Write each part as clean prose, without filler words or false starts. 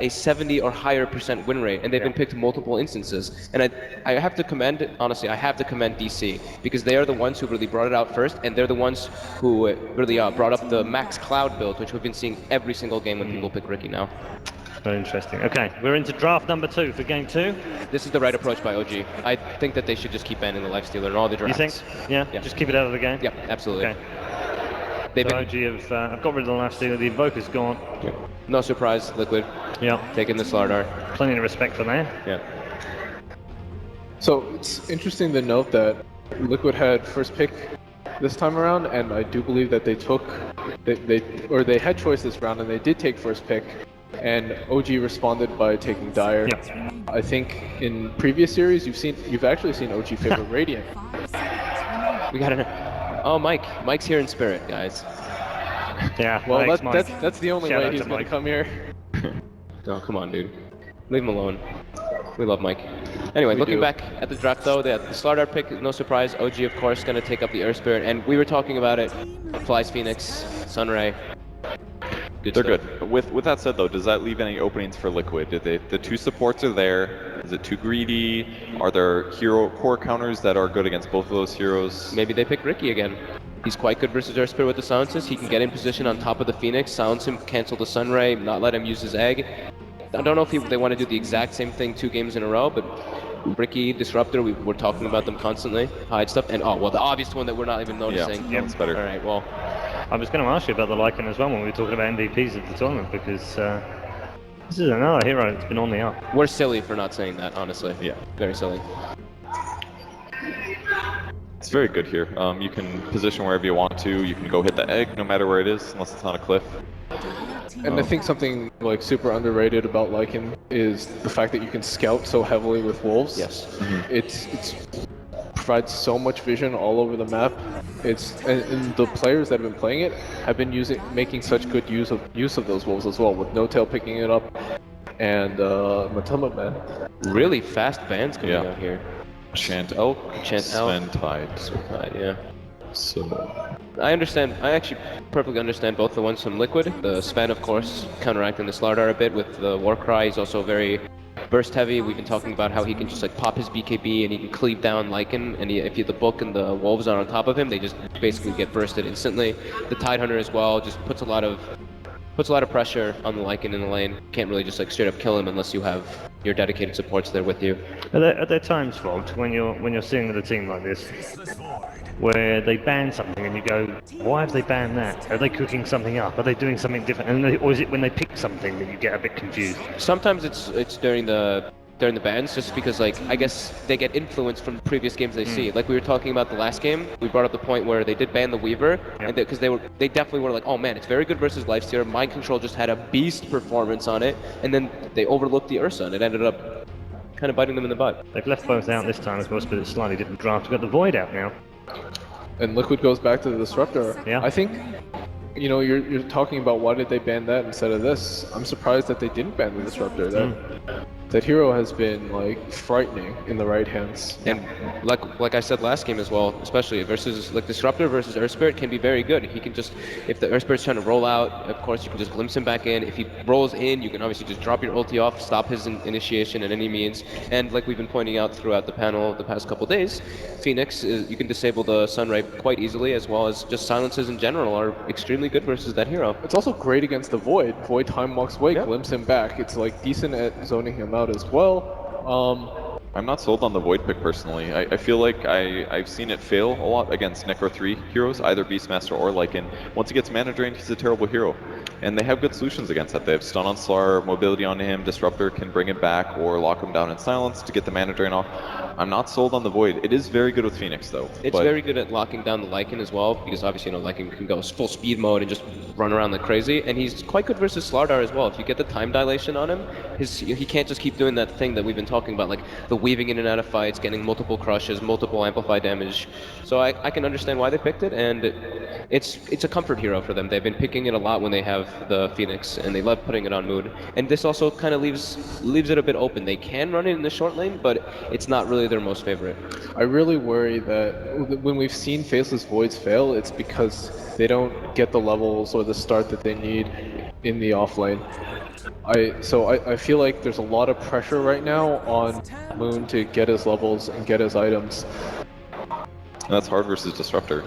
a 70 or higher % win rate, and they've been picked multiple instances. And I have to commend, honestly, I have to commend DC, because they are the ones who really brought it out first, and they're the ones who really brought up the Max Cloud build, which we've been seeing every single game when people pick Riki now. Very interesting. Okay, we're into draft number 2 for game 2. This is the right approach by OG. I think that they should just keep banning the Lifestealer in all the drafts. You think? Yeah? Just keep it out of the game? Yeah, absolutely. Okay. So OG have got rid of the Lifestealer, the Evoker's gone. Yeah. No surprise, Liquid. Yeah. Taking the Slardar. Plenty of respect for that. Yeah. So it's interesting to note that Liquid had first pick this time around, and I do believe that they had choice this round, and they did take first pick. And OG responded by taking Dire. Yeah. I think in previous series you've actually seen OG favor Radiant. We got an. Oh, Mike. Mike's here in spirit, guys. Yeah. Well, thanks, that's the only way he's gonna come here. Oh, come on, dude. Leave him alone. We love Mike. Anyway, looking back at the draft, though, the Slardar pick, no surprise. OG, of course, going to take up the Earth Spirit. And we were talking about it. Flies Phoenix, Sunray. They're good. With that said, though, does that leave any openings for Liquid? The 2 supports are there. Is it too greedy? Are there hero core counters that are good against both of those heroes? Maybe they pick Riki again. He's quite good versus Earth Spirit with the silences. He can get in position on top of the Phoenix, silence him, cancel the Sunray, not let him use his egg. I don't know if they want to do the exact same thing 2 games in a row, but Riki, Disruptor, we're talking about them constantly. Hide stuff, and oh, well, the obvious one that we're not even noticing. Yeah, it's better. All right, well. I was going to ask you about the Lycan as well when we were talking about MVPs at the tournament, because this is another hero that's been on the up. We're silly for not saying that, honestly. Yeah. Very silly. It's very good here. You can position wherever you want to. You can go hit the egg no matter where it is, unless it's on a cliff. And I think something like super underrated about Lycan is the fact that you can scout so heavily with wolves. Yes. It's provides so much vision all over the map. And the players that have been playing it have been making such good use of those wolves as well, with No Tail picking it up and Matama Man. Really fast bans coming out here. Chant Elk, Chant Elk, Sven Tide. Yeah. So I actually perfectly understand both the ones from Liquid. The Sven, of course, counteracting the Slardar a bit with the Warcry. He's also very burst heavy. We've been talking about how he can just like pop his BKB and he can cleave down Lycan, and if the book and the wolves are on top of him, they just basically get bursted instantly. The Tidehunter as well just puts a lot of pressure on the Lycan in the lane. Can't really just like straight up kill him unless you have your dedicated supports there with you. Are there times, Vogt, when you're seeing with a team like this, where they ban something and you go, why have they banned that? Are they cooking something up? Are they doing something different? Or is it when they pick something that you get a bit confused? Sometimes it's during the bans, just because like I guess they get influence from previous games they see. Like we were talking about the last game, we brought up the point where they did ban the Weaver, and because they definitely were like, oh man, it's very good versus Lifestealer. Mind Control just had a beast performance on it, and then they overlooked the Ursa, and it ended up kind of biting them in the butt. They've left both out this time, of course, but it's slightly different draft. We've got the Void out now. And Liquid goes back to the Disruptor. Yeah. I think, you know, you're talking about why did they ban that instead of this. I'm surprised that they didn't ban the Disruptor. That hero has been like frightening in the right hands. And like I said last game as well, especially versus like Disruptor versus Earth Spirit can be very good. He can just, if the Earth Spirit's trying to roll out, of course you can just glimpse him back in. If he rolls in, you can obviously just drop your ulti off, stop his initiation at any means. And like we've been pointing out throughout the panel the past couple days, Phoenix you can disable the Sunray quite easily, as well as just silences in general are extremely good versus that hero. It's also great against the Void. Void time walks away, glimpse him back. It's like decent at zoning him out as well. I'm not sold on the Void pick personally. I feel like I've seen it fail a lot against Necro 3 heroes, either Beastmaster or Lycan. Once he gets mana drained, he's a terrible hero. And they have good solutions against that. They have Stun on Slar, mobility onto him, Disruptor can bring it back or lock him down in silence to get the mana drain off. I'm not sold on the Void. It is very good with Phoenix though. It's very good at locking down the Lycan as well, because obviously, you know, Lycan can go full speed mode and just run around like crazy, and he's quite good versus Slardar as well. If you get the time dilation on him, he can't just keep doing that thing that we've been talking about, like the weaving in and out of fights, getting multiple crushes, multiple amplify damage. So I can understand why they picked it, and it's a comfort hero for them. They've been picking it a lot when they have the Phoenix, and they love putting it on Mood. And this also kind of leaves it a bit open. They can run it in the short lane, but it's not really their most favorite. I really worry that when we've seen Faceless Voids fail, it's because they don't get the levels or the start that they need in the off lane. I feel like there's a lot of pressure right now on Moon to get his levels and get his items. And that's hard versus Disruptor.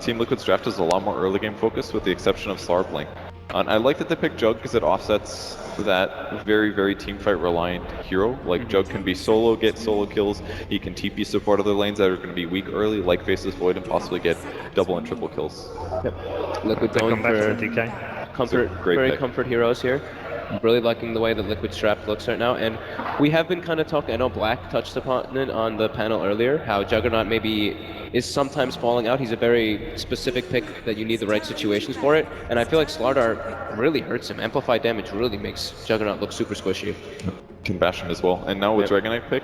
Team Liquid's draft is a lot more early game focused with the exception of Slarblink. And I like that they picked Jug because it offsets that very, very teamfight reliant hero. Like Jug can be solo, get solo kills. He can TP support other lanes that are going to be weak early, like Faceless Void, and possibly get double and triple kills. Yep. Liquid going for DK. comfort, Great very pick. comfort heroes here. I'm really liking the way that Liquid's draft looks right now, and we have been kind of talking, I know Black touched upon it on the panel earlier, how Juggernaut maybe is sometimes falling out. He's a very specific pick that you need the right situations for it, and I feel like Slardar really hurts him. Amplified damage really makes Juggernaut look super squishy. Can bash him as well. And now with Dragonite pick,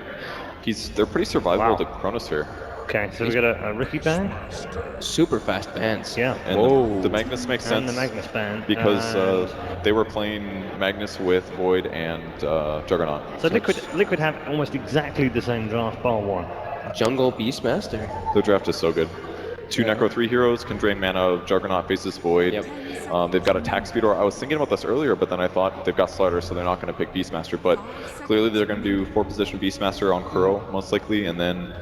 they're pretty survivable to Chronosphere. Okay, so we got a Ricky ban? Super fast bans. Yeah. And the Magnus makes sense. And the Magnus ban. Because they were playing Magnus with Void and Juggernaut. So Liquid have almost exactly the same draft, bar one. Jungle Beastmaster. Their draft is so good. Two Necro 3 heroes can drain mana. Juggernaut faces Void. Yep. They've got Attack Speed, or I was thinking about this earlier, but then I thought they've got Slider, so they're not going to pick Beastmaster. But clearly they're going to do 4-position Beastmaster on Kuro, most likely, and then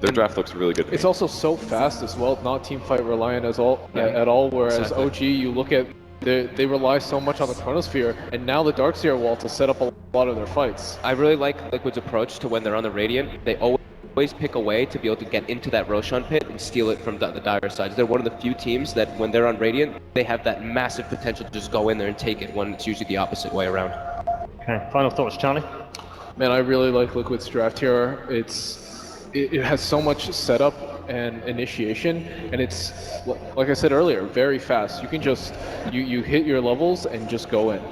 their draft looks really good. It's also so fast as well, not teamfight reliant at all. Whereas Exactly. OG, you look at they rely so much on the Chronosphere, and now the Darkseer wall to set up a lot of their fights. I really like Liquid's approach to when they're on the Radiant. They always pick a way to be able to get into that Roshan pit and steal it from the dire sides. They're one of the few teams that when they're on Radiant, they have that massive potential to just go in there and take it, when it's usually the opposite way around. Okay, final thoughts, Charlie? Man, I really like Liquid's draft here. It has so much setup and initiation, and it's, like I said earlier, very fast. You can just, you hit your levels and just go in.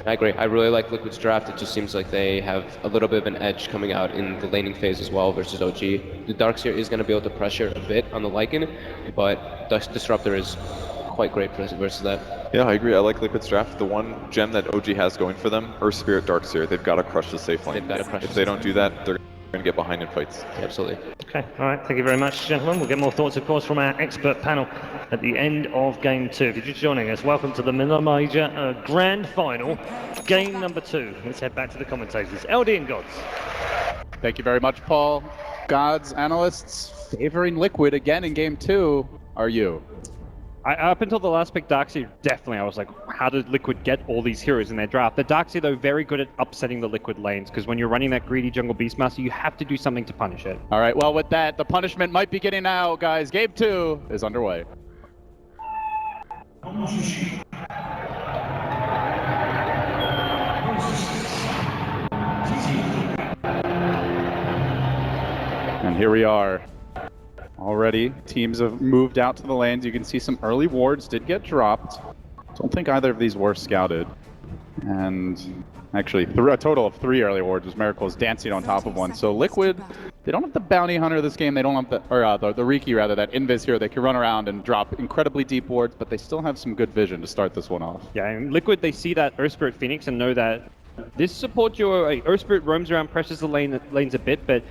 I agree. I really like Liquid's draft. It just seems like they have a little bit of an edge coming out in the laning phase as well versus OG. The Darkseer is going to be able to pressure a bit on the Lycan, but Disruptor is quite great versus that. Yeah, I agree. I like Liquid's draft. The one gem that OG has going for them, Earth Spirit Darkseer, they've got to crush the safe lane. They've gotta crush If the they safe don't do that, they're going to get behind in fights. Absolutely. Okay, all right, thank you very much, gentlemen. We'll get more thoughts, of course, from our expert panel at the end of Game 2. If you're just joining us, welcome to the Manila Major Grand Final, Game number 2. Let's head back to the commentators. LD and Gods. Thank you very much, Paul. Gods, analysts, favoring Liquid again in Game 2 are you. Up until the last pick, Darkseer, definitely, I was like, how did Liquid get all these heroes in their draft? The Darkseer, though, very good at upsetting the Liquid lanes, because when you're running that greedy jungle Beastmaster, you have to do something to punish it. All right, well, with that, the punishment might begin now, guys. Game 2 is underway. And here we are. Already, teams have moved out to the lanes. You can see some early wards did get dropped. Don't think either of these were scouted. And actually, a total of 3 early wards, as Miracle is dancing on top of one. So Liquid, they don't have the Bounty Hunter this game. They don't have the Riki, rather, that Invis hero. They can run around and drop incredibly deep wards, but they still have some good vision to start this one off. Yeah, and Liquid, they see that Earth Spirit Phoenix and know that this support duo, Earth Spirit roams around, pressures the lanes a bit, but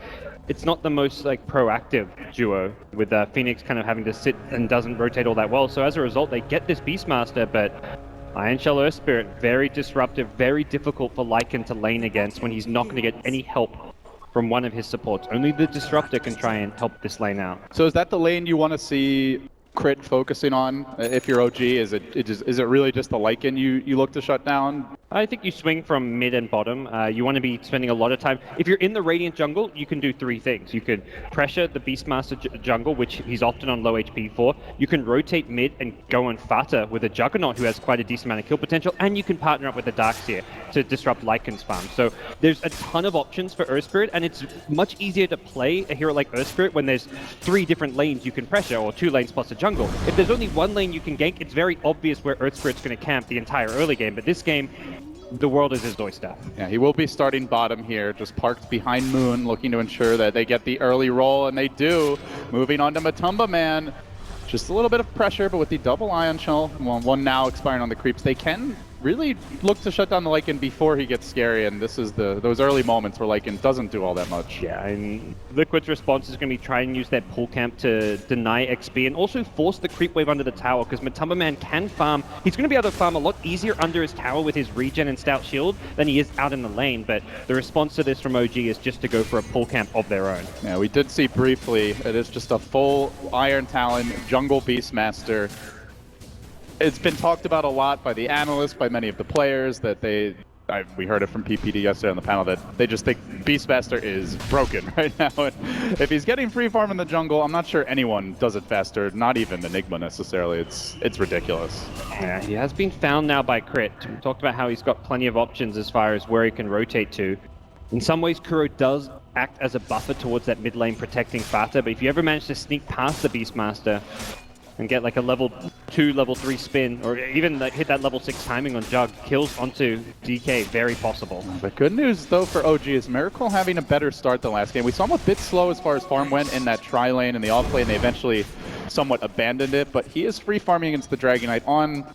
it's not the most proactive duo, with Phoenix kind of having to sit and doesn't rotate all that well. So as a result, they get this Beastmaster, but Iron Shell Earth Spirit, very disruptive, very difficult for Lycan to lane against when he's not going to get any help from one of his supports. Only the Disruptor can try and help this lane out. So is that the lane you want to see Crit focusing on if you're OG? Is it really just the Lycan you look to shut down? I think you swing from mid and bottom. You want to be spending a lot of time. If you're in the Radiant jungle, you can do 3 things. You could pressure the Beastmaster jungle, which he's often on low HP for. You can rotate mid and go on Fata with a Juggernaut, who has quite a decent amount of kill potential. And you can partner up with the Darkseer to disrupt Lycan's farm. So there's a ton of options for Earth Spirit, and it's much easier to play a hero like Earth Spirit when there's 3 different lanes you can pressure, or 2 lanes plus a jungle. If there's only 1 lane you can gank, it's very obvious where Earth Spirit's going to camp the entire early game. But this game, the world is his oyster. Yeah, he will be starting bottom here, just parked behind Moon, looking to ensure that they get the early roll, and they do. Moving on to Matumba Man. Just a little bit of pressure, but with the double Ion Shell, one now expiring on the creeps, they can really look to shut down the Lycan before he gets scary, and this is those early moments where Lycan doesn't do all that much. Yeah, and Liquid's response is going to be try and use their pull camp to deny XP and also force the creep wave under the tower, because Matumba Man can farm. He's going to be able to farm a lot easier under his tower with his regen and stout shield than he is out in the lane, but the response to this from OG is just to go for a pull camp of their own. Yeah, we did see briefly, it is just a full Iron Talon jungle Beastmaster. It's been talked about a lot by the analysts, by many of the players, that we heard it from PPD yesterday on the panel, that they just think Beastmaster is broken right now. And if he's getting free farm in the jungle, I'm not sure anyone does it faster, not even Enigma necessarily. It's ridiculous. Yeah, he has been found now by Crit. We talked about how he's got plenty of options as far as where he can rotate to. In some ways, Kuro does act as a buffer towards that mid lane protecting Fata, but if you ever manage to sneak past the Beastmaster and get like a level 2, level 3 spin, or even hit that level 6 timing on Jug, kills onto DK, very possible. The good news, though, for OG is Miracle having a better start than last game. We saw him a bit slow as far as farm went in that tri-lane and the off-lane. They eventually somewhat abandoned it, but he is free farming against the Dragon Knight on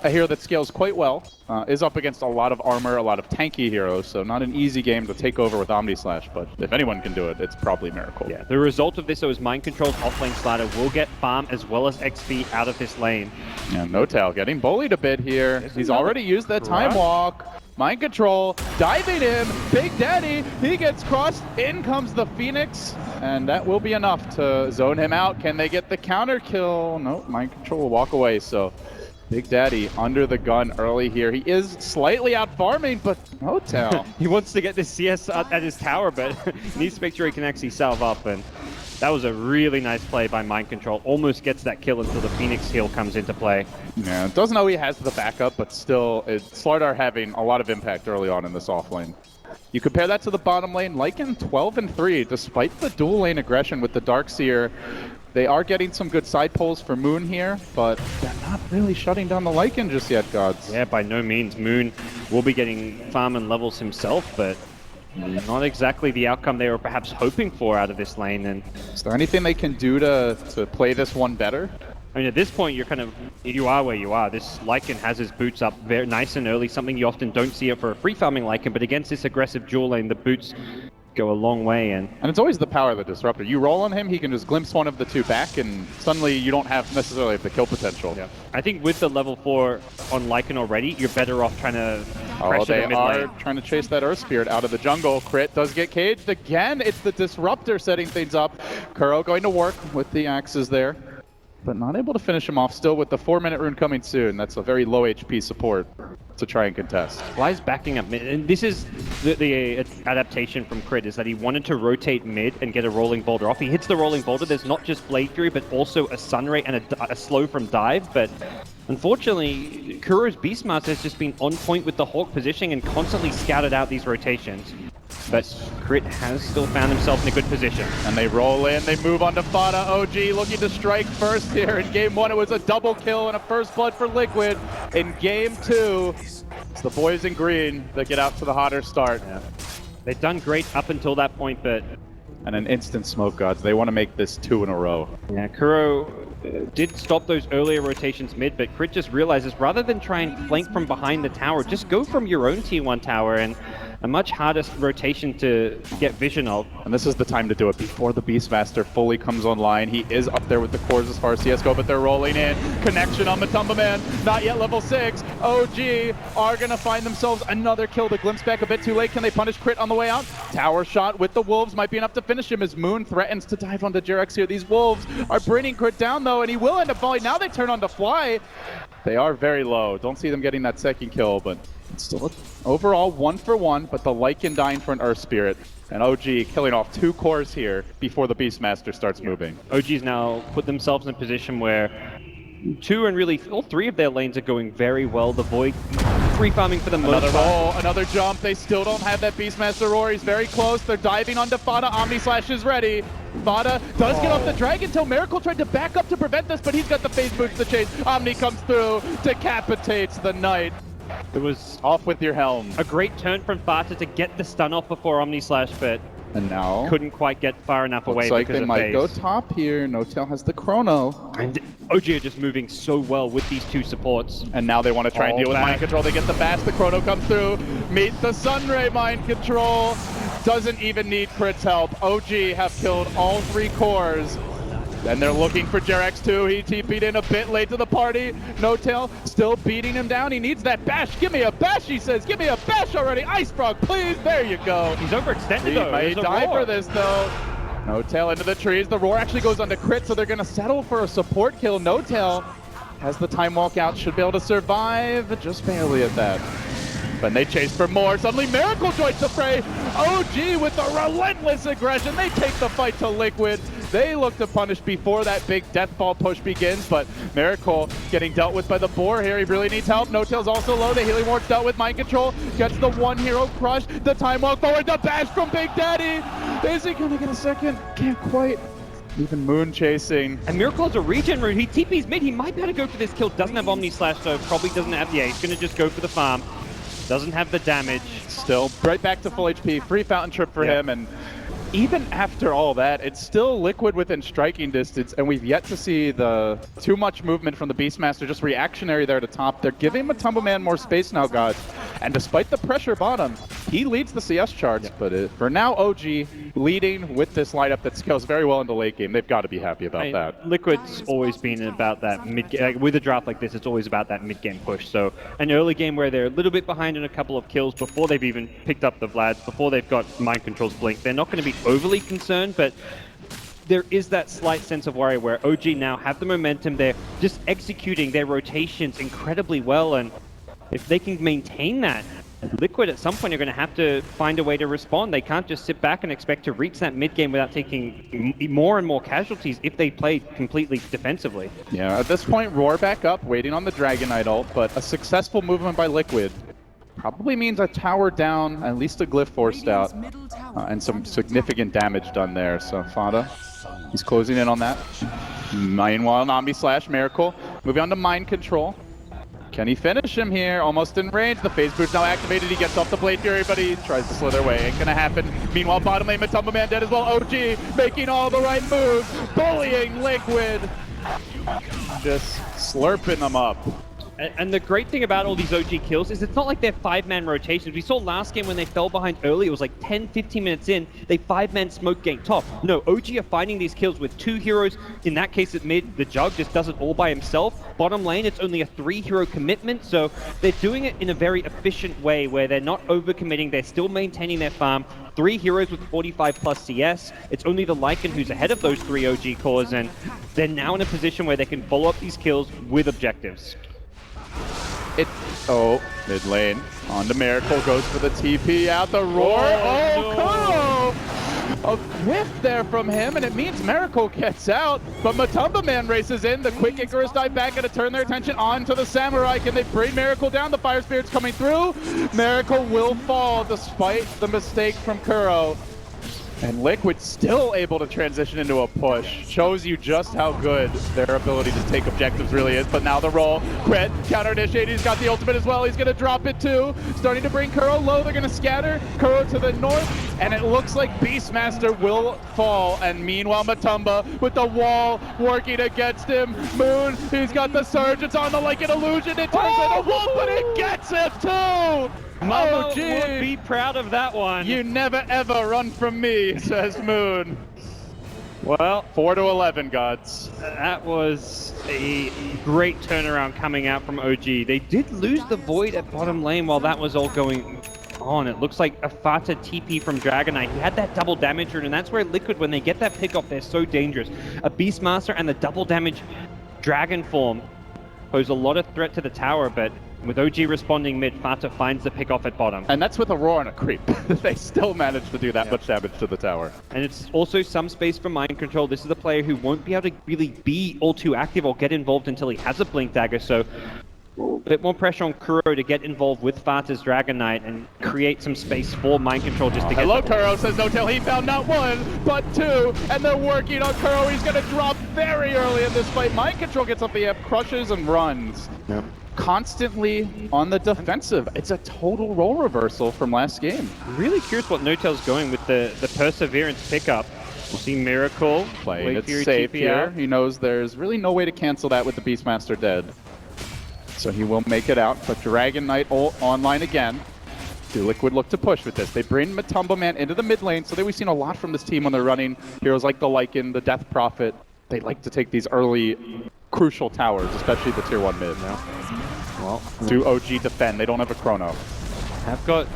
a hero that scales quite well, is up against a lot of armor, a lot of tanky heroes, so not an easy game to take over with Omni Slash, but if anyone can do it, it's probably Miracle. Yeah, the result of this, though, is Mind Control's off-lane slider will get farm as well as XP out of this lane. And Notal getting bullied a bit here. He's already used that Time Walk. Mind Control, diving him, Big Daddy, he gets crossed, in comes the Phoenix, and that will be enough to zone him out. Can they get the counter kill? No, Mind Control will walk away, so Big Daddy under the gun early here. He is slightly out farming, but Notal. He wants to get this CS at his tower, but he needs to make sure he can actually salve up, and that was a really nice play by Mind Control. Almost gets that kill until the Phoenix heal comes into play. Yeah, doesn't know he has the backup, but still, Slardar having a lot of impact early on in this off lane. You compare that to the bottom lane, Lycan 12-3, despite the dual lane aggression with the Darkseer. They are getting some good side pulls for Moon here, but they're not really shutting down the Lycan just yet, Gods. Yeah, by no means. Moon will be getting farm and levels himself, but not exactly the outcome they were perhaps hoping for out of this lane. And is there anything they can do to play this one better? I mean, at this point, you are where you are. This Lycan has his boots up very nice and early, something you often don't see it for a free farming Lycan, but against this aggressive dual lane, the boots go a long way. And it's always the power of the Disruptor. You roll on him, he can just glimpse one of the two back, and suddenly you don't have necessarily the kill potential. Yeah. I think with the level 4 on Lycan already, you're better off trying to pressure the mid lane. They are trying to chase that Earth Spirit out of the jungle. Crit does get caged again. It's the Disruptor setting things up. Kuro going to work with the axes there, but not able to finish him off. Still with the 4-minute rune coming soon. That's a very low HP support to try and contest. Fly's backing up mid, and this is the adaptation from Crit, is that he wanted to rotate mid and get a rolling boulder off. He hits the rolling boulder. There's not just Blade Fury, but also a Sunray and a slow from dive, but unfortunately, Kuro's Beastmaster has just been on point with the Hawk positioning and constantly scouted out these rotations. But Crit has still found himself in a good position. And they roll in, they move on to Fata. OG looking to strike first here. In game 1, it was a double kill and a first blood for Liquid. In game 2, it's the boys in green that get out to the hotter start. Yeah. They've done great up until that point, but... And an instant smoke, Gods. They want to make this 2 in a row. Yeah, Kuro did stop those earlier rotations mid, but Crit just realizes rather than try and flank from behind the tower, just go from your own tier 1 tower, and a much harder rotation to get vision of. And this is the time to do it before the Beastmaster fully comes online. He is up there with the cores as far as CS go, but they're rolling in. Connection on Matumba Man, not yet level 6. OG are going to find themselves another kill. The glimpse back a bit too late. Can they punish Crit on the way out? Tower shot with the Wolves might be enough to finish him as Moon threatens to dive onto Jirex here. These Wolves are bringing Crit down though, and he will end up falling. Now they turn on to Fly. They are very low. Don't see them getting that second kill, but it's still overall 1 for 1, but the Lycan dying for an Earth Spirit. And OG killing off 2 cores here before the Beastmaster starts moving. OG's now put themselves in a position where 2 and really all 3 of their lanes are going very well. The Void free farming for the most part. Another jump. They still don't have that Beastmaster roar. He's very close. They're diving onto Fata. Omni Slash is ready. Fata does get off the dragon until Miracle tried to back up to prevent this, but he's got the phase boots to chase. Omni comes through, decapitates the Knight. It was off with your helm. A great turn from Fata to get the stun off before Omni Slash, but and now couldn't quite get far enough away. Looks like because they of might phase. go top here. Notel has the chrono. And OG are just moving so well with these two supports. And now they want to try and All deal with back. mind control. They get the bash, the chrono comes through. Meet the Sunray mind control. Doesn't even need Crit's help. OG have killed all 3 cores. And they're looking for Jerex too. He TP'd in a bit late to the party. No Tail still beating him down. He needs that bash. Give me a bash, he says. Give me a bash already. Ice Frog, please. There you go. He's overextended He though. might There's a die roar. for this though. No Tail into the trees. The roar actually goes on to Crit, so they're going to settle for a support kill. No Tail has the time walk out. Should be able to survive. Just barely at that. But they chase for more. Suddenly Miracle joins the fray. OG with the relentless aggression. They take the fight to Liquid. They look to punish before that big death ball push begins, but Miracle getting dealt with by the boar here. He really needs help. No Tail's also low. The healing ward's dealt with. Mind control gets the one hero crush. The time walk forward. The bash from Big Daddy. Is he gonna get a second? Can't quite. Even Moon chasing. And Miracle has a regen rune. He TP's mid. He might be able to go for this kill. Doesn't have Omni Slash, so probably doesn't have the He's gonna just go for the farm. Doesn't have the damage. Still right back to full HP. Free fountain trip for him, and even after all that, it's still Liquid within striking distance, and we've yet to see the too much movement from the Beastmaster, just reactionary there to top. They're giving Matumba Man more space now, guys. And despite the pressure bottom, he leads the CS charts, but for now, OG leading with this lineup that scales very well in the late game. They've got to be happy about that. Liquid's always been about that mid-game. With a draft like this, it's always about that mid-game push. So an early game where they're a little bit behind in a couple of kills before they've even picked up the Vlads, before they've got Mind Control's Blink, they're not going to be overly concerned, but there is that slight sense of worry where OG now have the momentum. They're just executing their rotations incredibly well, and if they can maintain that, Liquid at some point are going to have to find a way to respond. They can't just sit back and expect to reach that mid game without taking more and more casualties if they play completely defensively. Yeah, at this point, Roar back up, waiting on the Dragon Knight ult, but a successful movement by Liquid probably means a tower down, at least a glyph forced out, and some significant damage done there. So Fada, he's closing in on that. Meanwhile, Omni Slash, Miracle, moving on to Mind Control. Can he finish him here? Almost in range. The phase boot's now activated. He gets off the Blade Fury, but he tries to slither away. Ain't gonna happen. Meanwhile, bottom lane, Matumba Man dead as well. OG making all the right moves, bullying Liquid. Just slurping them up. And the great thing about all these OG kills is it's not like they're 5-man rotations. We saw last game when they fell behind early, it was like 10, 15 minutes in, they 5-man smoke ganked top. No, OG are finding these kills with 2 heroes. In that case at mid, the Jug just does it all by himself. Bottom lane, it's only a 3-hero commitment, so they're doing it in a very efficient way where they're not overcommitting, they're still maintaining their farm. 3 heroes with 45 plus CS. It's only the Lycan who's ahead of those 3 OG cores, and they're now in a position where they can follow up these kills with objectives. Mid lane, on to Miracle, goes for the TP out the roar. Kuro! A whiff there from him, and it means Miracle gets out, but Matumba Man races in. The quick Icarus dive back and to turn their attention on to the Samurai. Can they bring Miracle down? The Fire Spirit's coming through. Miracle will fall despite the mistake from Kuro. And Liquid still able to transition into a push. Shows you just how good their ability to take objectives really is. But now the roll. Crit, counter initiate. He's got the ultimate as well. He's going to drop it too. Starting to bring Kuro low. They're going to scatter Kuro to the north. And it looks like Beastmaster will fall. And meanwhile, Matumba with the wall working against him. Moon, he's got the surge. It's on the like an illusion. It turns into a wall, but it gets him too. Mama would be proud of that one. You never ever run from me, says Moon. Well, 4-11, gods. That was a great turnaround coming out from OG. They did lose the Void at bottom lane while that was all going on. It looks like a Fata TP from Dragon Knight. He had that double damage rune, and that's where Liquid, when they get that pick off, they're so dangerous. A Beastmaster and the double damage Dragon form pose a lot of threat to the tower, but with OG responding mid, Fata finds the pick off at bottom. And that's with a roar and a creep. They still managed to do that much damage to the tower. And it's also some space for Mind Control. This is a player who won't be able to really be all too active or get involved until he has a Blink Dagger, so a bit more pressure on Kuro to get involved with Fata's Dragon Knight and create some space for Mind Control just to get... Hello, Kuro, says No Tail. He found not 1, but 2, and they're working on Kuro. He's going to drop very early in this fight. Mind Control gets up the app, crushes and runs. Yep. Constantly on the defensive. It's a total role reversal from last game. I'm really curious what No Tail's going with the Perseverance pickup. We'll see Miracle. Playing Blade it Fury safe TP here. out. He knows there's really no way to cancel that with the Beastmaster dead. So he will make it out, but Dragon Knight online again. Do Liquid look to push with this? They bring Matumba Man into the mid lane, so that we've seen a lot from this team when they're running heroes like the Lycan, the Death Prophet. They like to take these early crucial towers, especially the tier 1 mid. Well, Do OG defend? They don't have a chrono. have got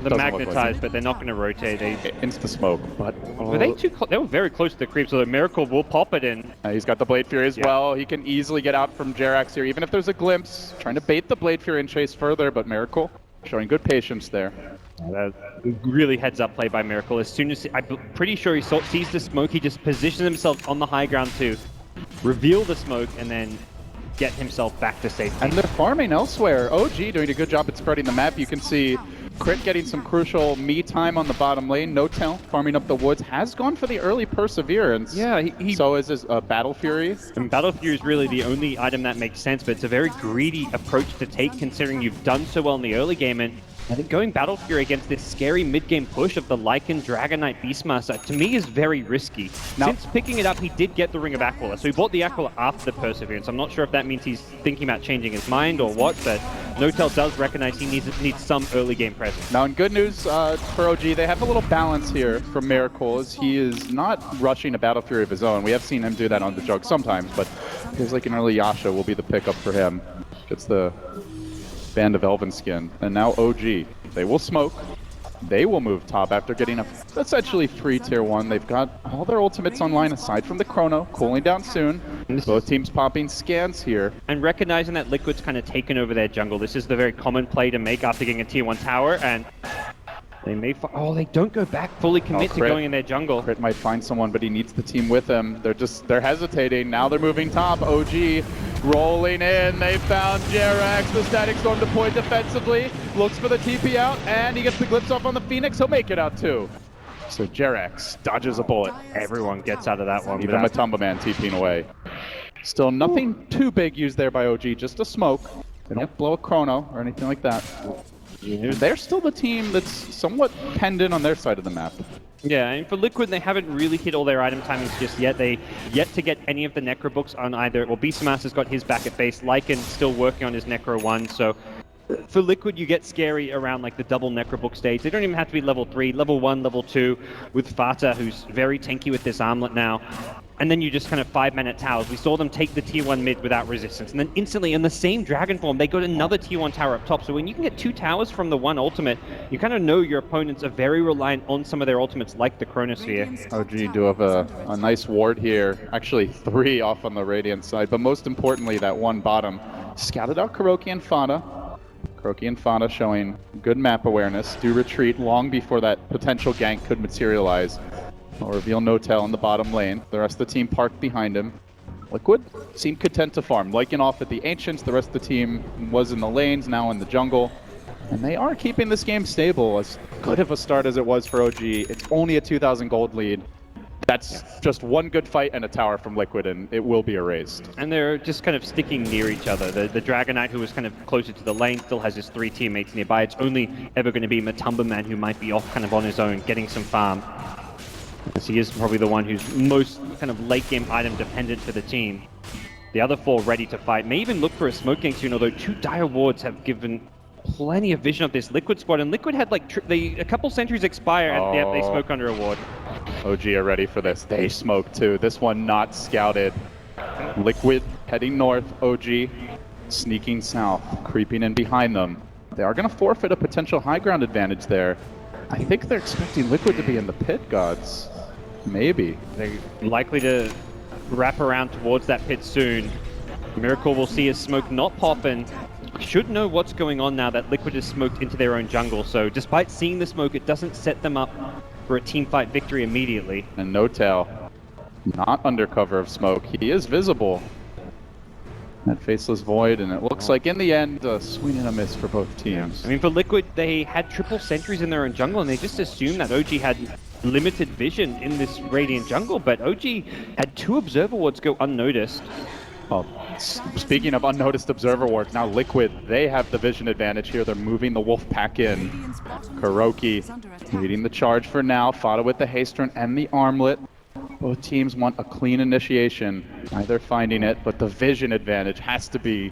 the Doesn't look like magnetize, it. but they're not going to rotate. Insta smoke, but Were they too close? They were very close to the creep, so the Miracle will pop it in. He's got the Blade Fury as Yeah. well. He can easily get out from Jerax here, even if there's a glimpse. Trying to bait the Blade Fury and chase further, but Miracle showing good patience there. Really heads up play by Miracle. As soon as I'm pretty sure he sees the smoke, he just positions himself on the high ground to reveal the smoke and then get himself back to safety. And they're farming elsewhere. OG doing a good job at spreading the map. You can see Crit getting some crucial me time on the bottom lane. No-Tail farming up the woods. Has gone for the early Perseverance. Yeah, he So is his Battle Fury. and Battle Fury is really the only item that makes sense, but it's a very greedy approach to take considering you've done so well in the early game. And I think going Battle Fury against this scary mid-game push of the Lycan Dragon Knight Beastmaster, to me, is very risky. Now- Since picking it up, he did get the Ring of Aquila, so he bought the Aquila after the Perseverance. I'm not sure if that means he's thinking about changing his mind or what, but No-Tail does recognize he needs some early game presence. Now, in good news for OG, they have a little balance here from Miracle, as he is not rushing a Battle Fury of his own. We have seen him do that on the jug sometimes, but here's like an early Yasha will be the pickup for him. Gets the Band of Elven Skin. And now OG. They will smoke. They will move top after getting a essentially free tier 1. They've got all their ultimates online aside from the Chrono, cooling down soon. Both teams popping scans here. And recognizing that Liquid's kind of taken over their jungle, this is the very common play to make after getting a tier 1 tower, and they may they don't go back, fully commit to Crit. going in their jungle. Crit might find someone, but he needs the team with him. They're hesitating. Now they're moving top. OG rolling in. They found Jerax. The Static Storm deployed defensively. Looks for the TP out, and he gets the glimpse off on the Phoenix. He'll make it out too. So Jerax dodges a bullet. Everyone gets out of that one. Even without- Matumba Man TPing away. Still nothing too big used there by OG, just a smoke. They don't blow a chrono or anything like that. They're still the team that's somewhat pendant on their side of the map. Yeah, and for Liquid, they haven't really hit all their item timings just yet. They yet to get any of the Necro books on either. Well, Beastmaster's got his back at base. Lycan still working on his Necro 1, so for Liquid, you get scary around like the double Necro book stage. They don't even have to be level 3, level 1, level 2, with Fata, who's very tanky with this armlet now. And then you just kind of 5-man at towers. We saw them take the tier 1 mid without resistance. And then instantly, in the same dragon form, they got another tier 1 tower up top. So when you can get 2 towers from the one ultimate, you kind of know your opponents are very reliant on some of their ultimates, like the Chronosphere. OG do have a nice ward here. Actually, 3 off on the Radiant side. But most importantly, that one bottom. Scouted out Kuroki and Fana. Kuroki and Fana showing good map awareness. Do retreat long before that potential gank could materialize. I'll reveal No-Tail in the bottom lane. The rest of the team parked behind him. Liquid seemed content to farm. Lycan off at the Ancients. The rest of the team was in the lanes, now in the jungle. And they are keeping this game stable. As good of a start as it was for OG. It's only a 2,000 gold lead. That's just one good fight and a tower from Liquid, and it will be erased. And they're just kind of sticking near each other. The Dragon Knight, who was kind of closer to the lane, still has his 3 teammates nearby. It's only ever going to be Matumba Man, who might be off kind of on his own, getting some farm. Because he is probably the one who's most kind of late game item dependent for the team. The other 4 ready to fight. May even look for a smoke gank soon, although 2 dire wards have given plenty of vision of this Liquid squad. And Liquid had like a couple sentries expire and yep, they smoke under a ward. OG are ready for this. They smoke too. This one not scouted. Liquid heading north. OG sneaking south, creeping in behind them. They are going to forfeit a potential high ground advantage there. I think they're expecting Liquid to be in the pit, gods. Maybe. They're likely to wrap around towards that pit soon. Miracle will see his smoke not pop and should know what's going on now that Liquid is smoked into their own jungle. So despite seeing the smoke, it doesn't set them up for a team fight victory immediately. And No-Tail, not under cover of smoke. He is visible. That Faceless Void, and it looks like in the end, a swing and a miss for both teams. I mean, for Liquid, they had triple sentries in their own jungle, and they just assumed that OG had limited vision in this Radiant jungle, but OG had 2 Observer wards go unnoticed. Well, speaking of unnoticed Observer wards, now Liquid, they have the vision advantage here. They're moving the Wolf Pack in. Kuroki leading the charge for now. Fada with the haste run and the armlet. Both teams want a clean initiation. Neither finding it, but the vision advantage has to be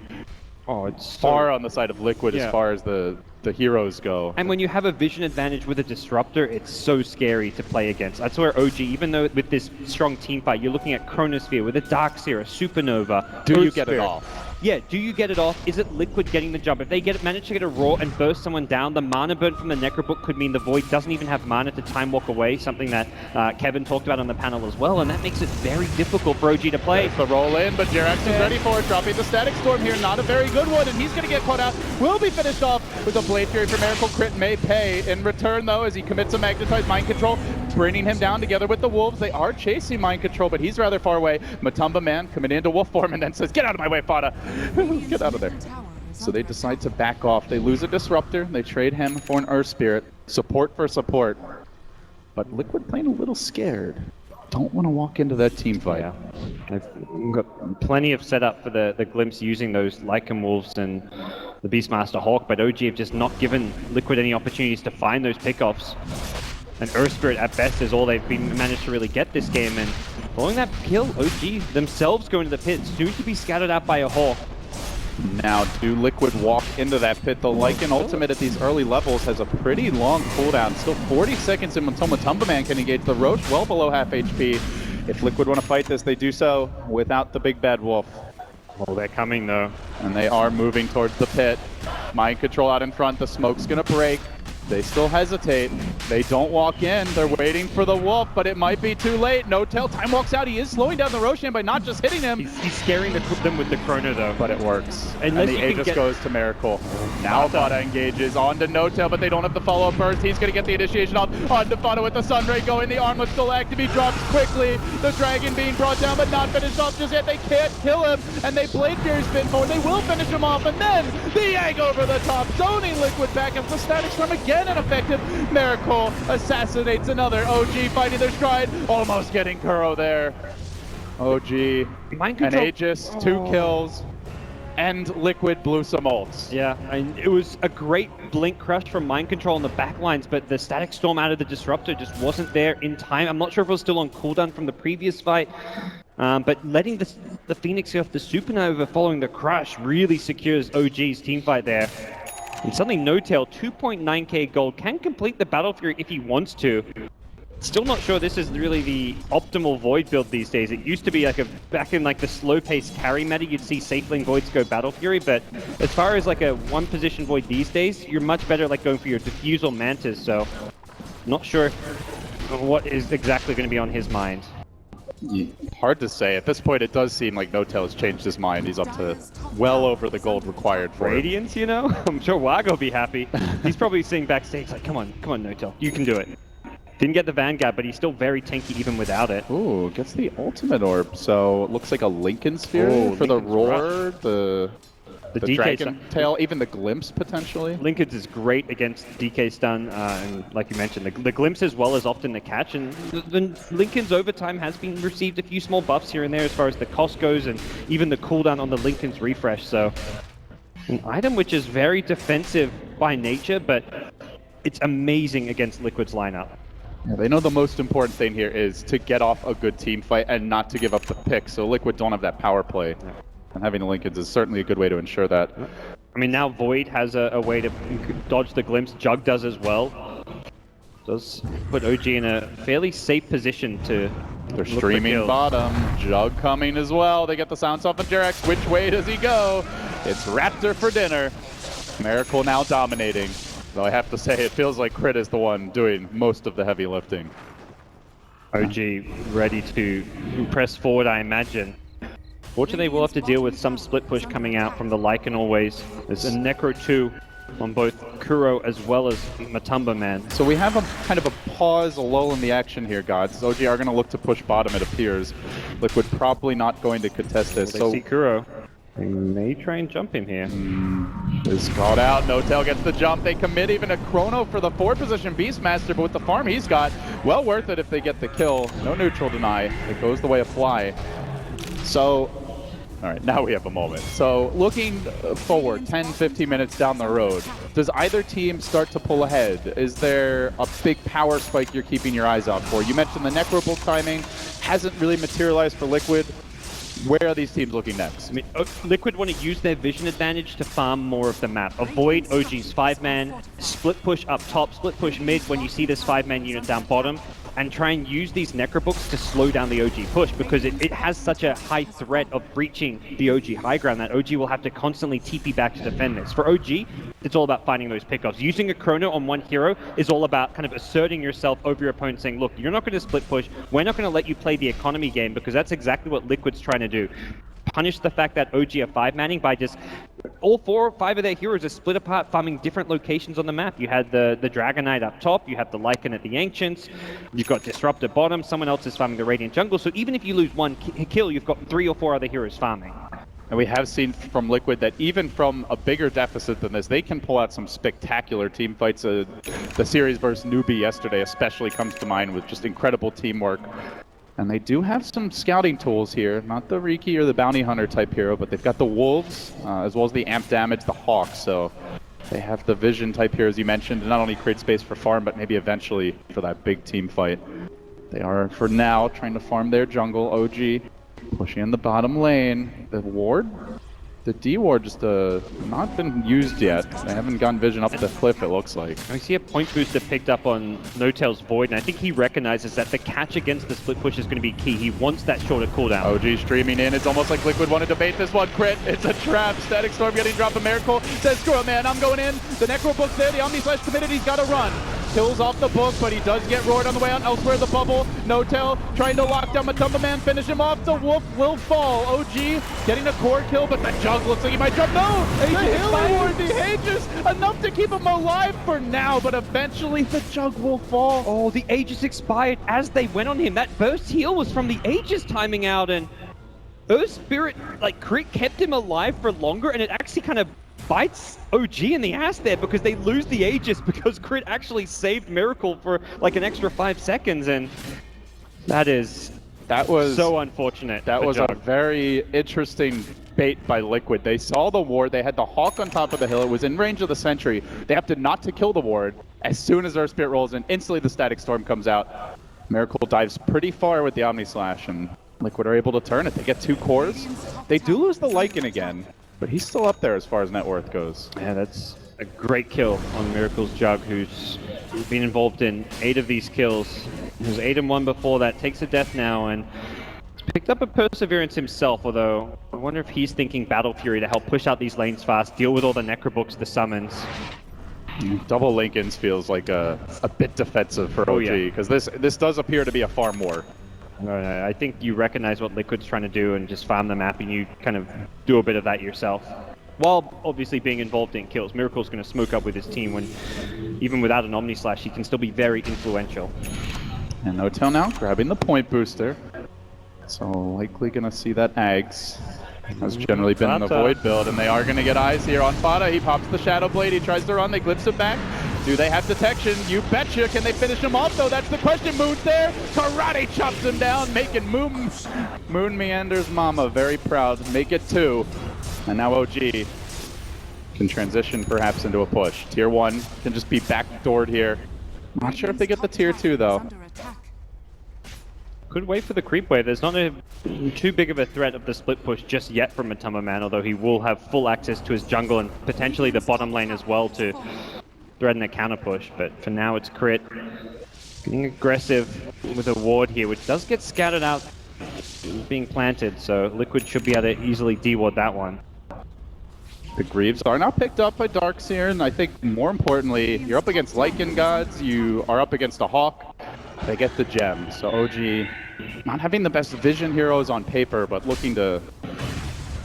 it's far on the side of Liquid as far as the heroes go. And when you have a vision advantage with a disruptor, it's so scary to play against. That's where OG, even though with this strong team fight, you're looking at Chronosphere with a Darkseer, a Supernova. Do you get it off? Yeah, do you get it off? Is it Liquid getting the jump? If they manage to get a Raw and burst someone down, the mana burn from the Necrobook could mean the Void doesn't even have mana to time walk away, something that Kevin talked about on the panel as well, and that makes it very difficult for OG to play. There's the roll in, but Jerax is ready for it, dropping the Static Storm here. Not a very good one, and he's going to get caught out. Will be finished off with a Blade Fury for Miracle. Crit may pay in return, though, as he commits a Magnetized Mind Control, bringing him down together with the Wolves. They are chasing Mind Control, but he's rather far away. Matumba Man coming into Wolf form and then says, "Get out of my way, Fada." Get out of there. So they decide to back off. They lose a Disruptor. They trade him for an Earth Spirit. Support for support. But Liquid playing a little scared. Don't want to walk into that team fight. Yeah. They've got plenty of setup for the Glimpse using those Lycan Wolves and the Beastmaster Hawk, but OG have just not given Liquid any opportunities to find those pickoffs. And Earth Spirit at best is all they've managed to really get this game, and following that kill, OG themselves go into the pit, soon to be scattered out by a Hawk. Now, do Liquid walk into that pit? The Lycan ultimate at these early levels has a pretty long cooldown. Still 40 seconds until Matumba Man can engage the Roach, well below half HP. If Liquid want to fight this, they do so without the big bad wolf. Oh, they're coming though. And they are moving towards the pit. Mind control out in front, the smoke's gonna break. They still hesitate. They don't walk in. They're waiting for the wolf, but it might be too late. No tail. Time walks out. He is slowing down the Roshan by not just hitting him. He's scaring them with the Chrono, though. But it works. Unless and the Aegis goes to Miracle. Now Fada engages onto No Tail, but they don't have the follow-up burst. He's going to get the initiation off. Onto Fada with the Sunray going. The armlet still active. He drops quickly. The Dragon being brought down, but not finished off just yet. They can't kill him. And they Blade Fury spin forward. They will finish him off. And then the egg over the top. Zoning Liquid back up. The Static Storm again ineffective. Miracle assassinates another. OG fighting their stride. Almost getting Kuro there. OG and Aegis, 2 kills. And Liquid blew some ults. Yeah, and it was a great blink crush from Mind Control on the backlines, but the Static Storm out of the Disruptor just wasn't there in time. I'm not sure if it was still on cooldown from the previous fight, but letting the Phoenix get off the Supernova following the crush really secures OG's teamfight there. And suddenly No Tail, 2.9k gold, can complete the Battle Fury if he wants to. Still not sure this is really the optimal Void build these days. It used to be like back in like the slow-paced carry meta, you'd see safe lane Voids go Battle Fury, but as far as like a one-position Void these days, you're much better like going for your Diffuse or Mantis, so not sure what is exactly going to be on his mind. Hard to say. At this point, it does seem like No Tail has changed his mind. He's up to well over the gold required for Radiance, you know? I'm sure Wag will be happy. He's probably sitting backstage like, come on, No Tail, you can do it. Didn't get the Vanguard, but he's still very tanky even without it. Ooh, gets the ultimate orb. So it looks like a Lincoln Sphere for the Roar, the Dragon Tail, even the Glimpse potentially. Lincoln's is great against DK stun, and like you mentioned, the Glimpse as well is often the catch, and the Lincoln's overtime has been received a few small buffs here and there as far as the cost goes, and even the cooldown on the Lincoln's refresh, so an item which is very defensive by nature, but it's amazing against Liquid's lineup. Yeah, they know the most important thing here is to get off a good team fight and not to give up the pick, so Liquid don't have that power play. Yeah. And having the Lincolns is certainly a good way to ensure that. I mean, now Void has a way to dodge the Glimpse. Jug does as well. Does put OG in a fairly safe position to They're streaming bottom. Jug coming as well. They get the sounds off of Jerax. Which way does he go? It's Raptor for dinner. Miracle now dominating. Though I have to say, it feels like Crit is the one doing most of the heavy lifting. OG ready to press forward, I imagine. Fortunately, we'll have to deal with some split push coming out from the Lycan always. There's a Necro 2 on both Kuro as well as Matumba Man. So we have a kind of a pause, a lull in the action here, gods. OG are going to look to push bottom, it appears. Liquid probably not going to contest this. Well, they see Kuro. They may try and jump him here. Is caught out. No Tail gets the jump. They commit even a Chrono for the 4th position Beastmaster, but with the farm he's got, well worth it if they get the kill. No neutral deny. It goes the way of Fly. So, all right, now we have a moment. So looking forward, 10, 15 minutes down the road, does either team start to pull ahead? Is there a big power spike you're keeping your eyes out for? You mentioned the Necrobook timing. hasn't really materialized for Liquid. Where are these teams looking next? I mean, Liquid want to use their vision advantage to farm more of the map. Avoid OG's 5-man, split push up top, split push mid when you see this 5-man unit down bottom, and try and use these Necrobooks to slow down the OG push, because it has such a high threat of breaching the OG high ground that OG will have to constantly TP back to defend this. For OG, it's all about finding those pickoffs. Using a chrono on one hero is all about kind of asserting yourself over your opponent, saying, look, you're not going to split push, we're not going to let you play the economy game, because that's exactly what Liquid's trying to do. Punish the fact that OG are 5-manning by just all 4 or 5 of their heroes are split apart, farming different locations on the map. You had the Dragon Knight up top, you have the Lycan at the Ancients, you've got Disrupt at bottom, someone else is farming the Radiant jungle, so even if you lose one kill, you've got 3 or 4 other heroes farming. And we have seen from Liquid that even from a bigger deficit than this, they can pull out some spectacular team fights. The series versus Newbie yesterday especially comes to mind with just incredible teamwork. And they do have some scouting tools here, not the Riki or the Bounty Hunter type hero, but they've got the Wolves, as well as the Amp Damage, the Hawk, so they have the Vision type heroes you mentioned to not only create space for farm, but maybe eventually for that big team fight. They are, for now, trying to farm their jungle. OG pushing in the bottom lane. The ward? The D ward just not been used yet. They haven't gotten vision up the cliff, it looks like. I see a point booster picked up on No-Tail's Void, and I think he recognizes that the catch against the split push is going to be key. He wants that shorter cooldown. OG streaming in. It's almost like Liquid wanted to bait this one. Crit. It's a trap. Static Storm getting dropped. A Miracle says, screw it, man. I'm going in. The Necro Book's there. The Omni Slash committed. He's got to run. Kills off the book, but he does get roared on the way out. Elsewhere, the bubble. No-Tail trying to lock down Matumba Man. Finish him off. The Wolf will fall. OG getting a core kill, but the Jug looks like he might drop. No! The Healing Ward, the Aegis, enough to keep him alive for now, but eventually the Jug will fall. Oh, the Aegis expired as they went on him. That burst heal was from the Aegis timing out, and Earth Spirit, like, crit kept him alive for longer, and it actually kind of bites OG in the ass there, because they lose the Aegis because crit actually saved Miracle for like an extra 5 seconds, and that was so unfortunate. That was Jug. a very interesting bait by Liquid. They saw the ward, they had the Hawk on top of the hill, it was in range of the Sentry. They opted not to kill the ward. As soon as Earth Spirit rolls in, instantly the Static Storm comes out. Miracle dives pretty far with the Omni Slash, and Liquid are able to turn it. They get 2 cores. They do lose the Lycan again, but he's still up there as far as net worth goes. Yeah, that's a great kill on Miracle's Jug, who's been involved in 8 of these kills. He was 8-1 before that, takes a death now, and picked up a Perseverance himself, although I wonder if he's thinking Battle Fury to help push out these lanes fast, deal with all the Necrobooks, the summons. Double Lincolns feels like a bit defensive for OG, because this does appear to be a farm war. I think you recognize what Liquid's trying to do and just farm the map, and you kind of do a bit of that yourself. While obviously being involved in kills, Miracle's going to smoke up with his team when, even without an Omni Slash, he can still be very influential. And No-Tail now grabbing the point booster. So likely going to see that Ags. Has generally been in the Void build, and they are going to get eyes here on Fada. He pops the Shadow Blade, he tries to run, they glimpse it back. Do they have detection? You betcha. Can they finish him off, though? That's the question. Moon's there. Karate chops him down, making Moon Meander's mama very proud. Make it 2. And now OG can transition perhaps into a push. Tier 1 can just be backdoored here. Not sure if they get the Tier 2, though. Could wait for the creep wave. There's not too big of a threat of the split push just yet from Matumba Man, although he will have full access to his jungle and potentially the bottom lane as well to threaten a counter push. But for now, it's crit. Getting aggressive with a ward here, which does get scattered out, being planted, so Liquid should be able to easily de-ward that one. The Greaves are now picked up by Darkseer, and I think more importantly, you're up against Lycan Gods, you are up against a Hawk, they get the gem. So OG not having the best vision heroes on paper, but looking to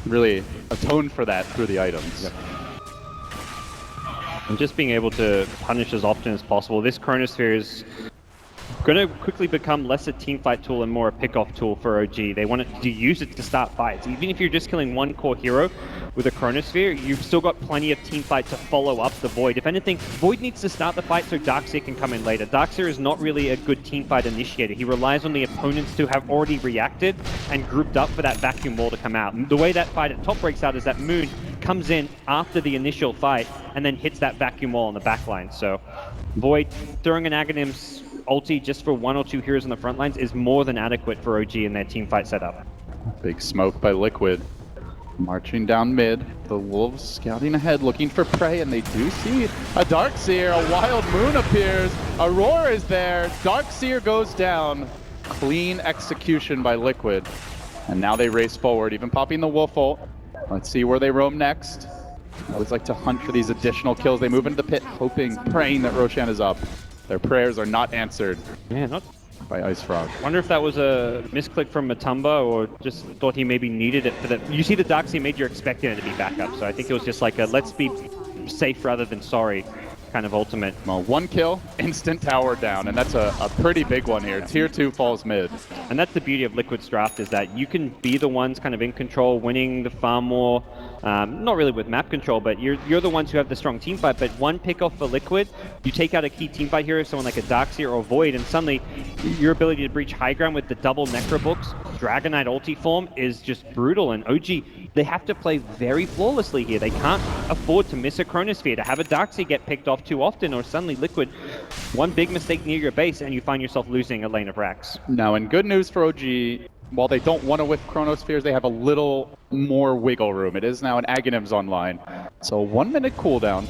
really atone for that through the items. Yep. And just being able to punish as often as possible. This Chronosphere is going to quickly become less a teamfight tool and more a pick-off tool for OG. They want to use it to start fights. Even if you're just killing one core hero with a Chronosphere, you've still got plenty of teamfight to follow up the Void. If anything, Void needs to start the fight so Darkseer can come in later. Darkseer is not really a good teamfight initiator. He relies on the opponents to have already reacted and grouped up for that vacuum wall to come out. The way that fight at top breaks out is that Moon comes in after the initial fight and then hits that vacuum wall on the backline. So Void throwing an Aghanims ulti just for 1 or 2 heroes on the front lines is more than adequate for OG in their team fight setup. Big smoke by Liquid. Marching down mid, the Wolves scouting ahead, looking for prey, and they do see a Darkseer. A Wild Moon appears. Aurora is there. Darkseer goes down. Clean execution by Liquid. And now they race forward, even popping the Wolf ult. Let's see where they roam next. I always like to hunt for these additional kills. They move into the pit, hoping, praying that Roshan is up. Their prayers are not answered Yeah, not. by Ice Frog. Wonder if that was a misclick from Matumba or just thought he maybe needed it for the. You see the Darkseer made you expecting it to be backup, so I think it was just like a let's be safe rather than sorry kind of ultimate. Well, 1 kill, instant tower down, and that's a pretty big one here. Tier 2 falls mid. And that's the beauty of Liquid's draft, is that you can be the ones kind of in control, winning the farm war. Not really with map control, but you're the ones who have the strong team fight. But one pick off for Liquid, you take out a key team fight hero, someone like a Darkseer or Void, and suddenly your ability to breach high ground with the double Necro books, Dragonite ulti form is just brutal. And OG, they have to play very flawlessly here. They can't afford to miss a Chronosphere, to have a Darkseer get picked off too often, or suddenly Liquid, one big mistake near your base and you find yourself losing a lane of racks. Now, and good news for OG, while they don't want to whiff Chronospheres, they have a little more wiggle room. It is now an Aghanim's online. So 1 minute cooldown.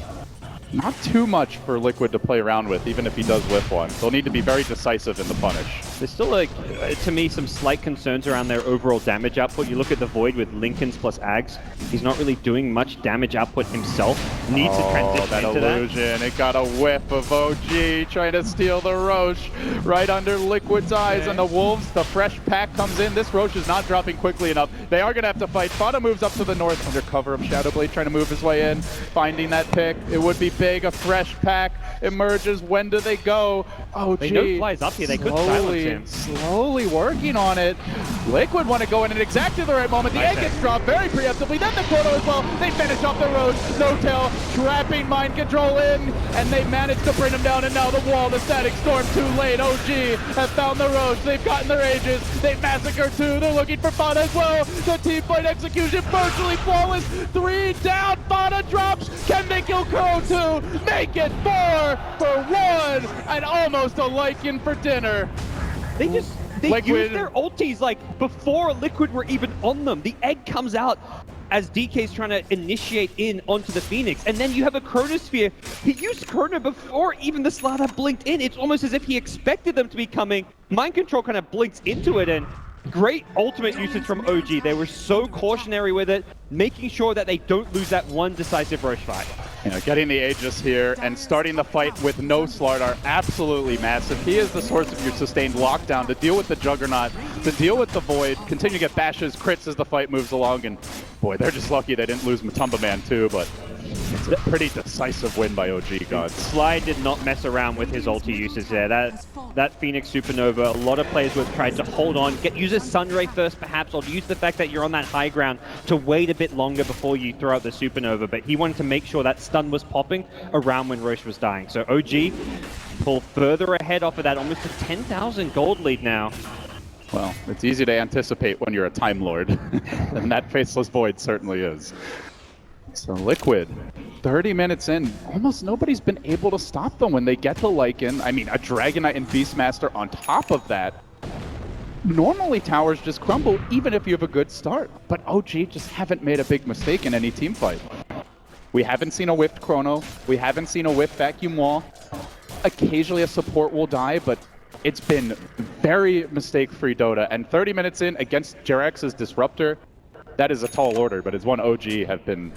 Not too much for Liquid to play around with, even if he does whiff one. They'll need to be very decisive in the punish. There's still, like, to me, some slight concerns around their overall damage output. You look at the Void with Linken's plus Ags. He's not really doing much damage output himself. Needs to transition that into illusion. It got a whiff of OG trying to steal the Roche right under Liquid's eyes. And the Wolves, the fresh pack comes in. This Roche is not dropping quickly enough. They are going to have to fight. Fada moves up to the north under cover of Shadowblade, trying to move his way in, finding that pick. It would be big. A fresh pack emerges. When do they go? Oh, They know flies up here. They could silence him. Slowly working on it. Liquid want to go in at exactly the right moment. The egg gets dropped very preemptively. Then the Chrono as well. They finish off the road. No tail. Trapping mind control in. And they manage to bring him down. And now the wall, the static storm, too late. OG have found the roads. They've gotten their ages. They've massacred 2. They're looking for Fada as well. The team fight execution virtually flawless. 3 down. Fada drops. Can they kill Crow 2? Make it 4 for 1. And almost a Lycan for dinner. They use their ultis like before Liquid were even on them. The egg comes out as DK's trying to initiate in onto the Phoenix, and then you have a Chronosphere. He used Chrono before even the Slardar blinked in. It's almost as if he expected them to be coming. Mind Control kind of blinks into it, and great ultimate usage from OG. They were so cautionary with it, making sure that they don't lose that one decisive Roche fight. You know, getting the Aegis here and starting the fight with no Slardar, absolutely massive. He is the source of your sustained lockdown to deal with the Juggernaut, to deal with the Void, continue to get bashes, crits as the fight moves along, and boy, they're just lucky they didn't lose Matumba Man too, but it's a pretty decisive win by OG Gods. Sly did not mess around with his ulti usage there. That Phoenix Supernova, a lot of players would have tried to hold on, use a Sunray first perhaps, or use the fact that you're on that high ground to wait a bit longer before you throw out the Supernova, but he wanted to make sure that stun was popping around when Roche was dying. So OG pull further ahead off of that, almost a 10,000 gold lead now. Well, it's easy to anticipate when you're a Time Lord, and that Faceless Void certainly is. So Liquid, 30 minutes in, almost nobody's been able to stop them when they get to Lycan. I mean, a Dragonite and Beastmaster on top of that. Normally towers just crumble even if you have a good start, but OG just haven't made a big mistake in any team fight. We haven't seen a whiffed Chrono, we haven't seen a whiffed Vacuum Wall. Occasionally a support will die, but it's been very mistake-free Dota, and 30 minutes in against Jerax's Disruptor, that is a tall order, but it's one OG have been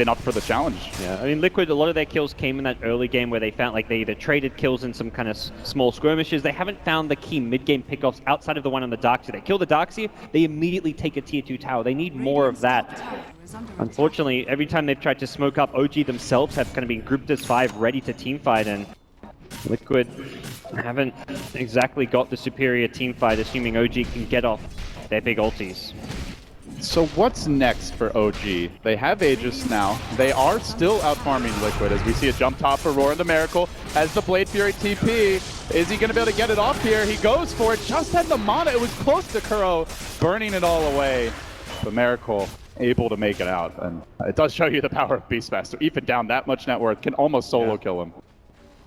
up for the challenge. Yeah, I mean, Liquid, a lot of their kills came in that early game where they found like they either traded kills in some kind of small skirmishes. They haven't found the key mid-game pickoffs outside of the one on the Darkseer. They kill the Darkseer, they immediately take a tier 2 tower. They need more of that. Unfortunately, every time they've tried to smoke up, OG themselves have kind of been grouped as 5 ready to teamfight, and Liquid haven't exactly got the superior teamfight, assuming OG can get off their big ultis. So what's next for OG? They have Aegis now. They are still out farming Liquid as we see a jump top for Roar the Miracle. As the Blade Fury TP, is he going to be able to get it off here? He goes for it, just had the mana. It was close to Kuro, burning it all away. The Miracle able to make it out. And it does show you the power of Beastmaster. Even down that much net worth can almost solo kill him.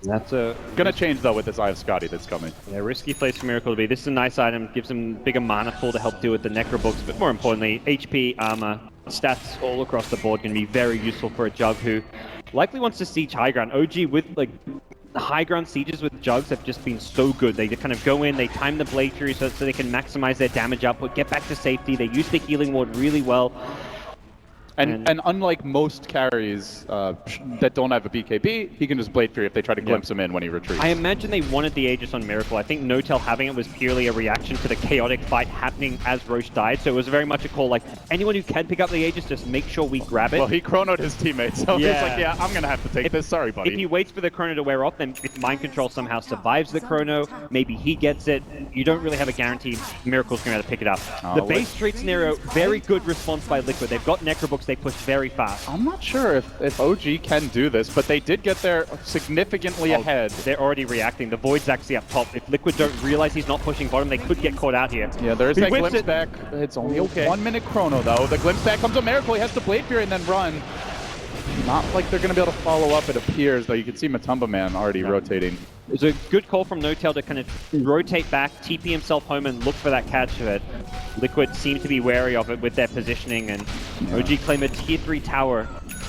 That's a Gonna change though with this Eye of Scotty that's coming. risky place for Miracle to be. This is a nice item, gives him bigger mana pool to help deal with the Necrobooks, but more importantly, HP, armor, stats all across the board can be very useful for a Jug who likely wants to siege high ground. OG with like high ground sieges with Jugs have just been so good. They kind of go in, they time the Blade Fury so they can maximize their damage output, get back to safety. They use the healing ward really well. And unlike most carries that don't have a BKB, he can just Blade Fury if they try to glimpse him in when he retreats. I imagine they wanted the Aegis on Miracle. I think No-Tail having it was purely a reaction to the chaotic fight happening as Roche died, so it was very much a call like, anyone who can pick up the Aegis, just make sure we grab it. Well, he chronoed his teammates, so he's like, yeah, I'm gonna have to take this. Sorry, buddy. If he waits for the chrono to wear off, then if Mind Control somehow survives the chrono, maybe he gets it. You don't really have a guarantee Miracle's going to have to pick it up. The base trade scenario, very good response by Liquid. They've got Necrobooks, they push very fast. I'm not sure if OG can do this, but they did get there significantly ahead. They're already reacting. The Void's actually up top. If Liquid don't realize he's not pushing bottom, they could get caught out here. Yeah, there's that glimpse it. back. It's only a 1 minute chrono though. The glimpse back comes a Miracle. He has to Blade Fury and then run. Not like they're going to be able to follow up, it appears, though you can see Matumba Man already rotating. It's a good call from No-Tail to kind of rotate back, TP himself home, and look for that catch of it. Liquid seem to be wary of it with their positioning, and OG claim a tier 3 tower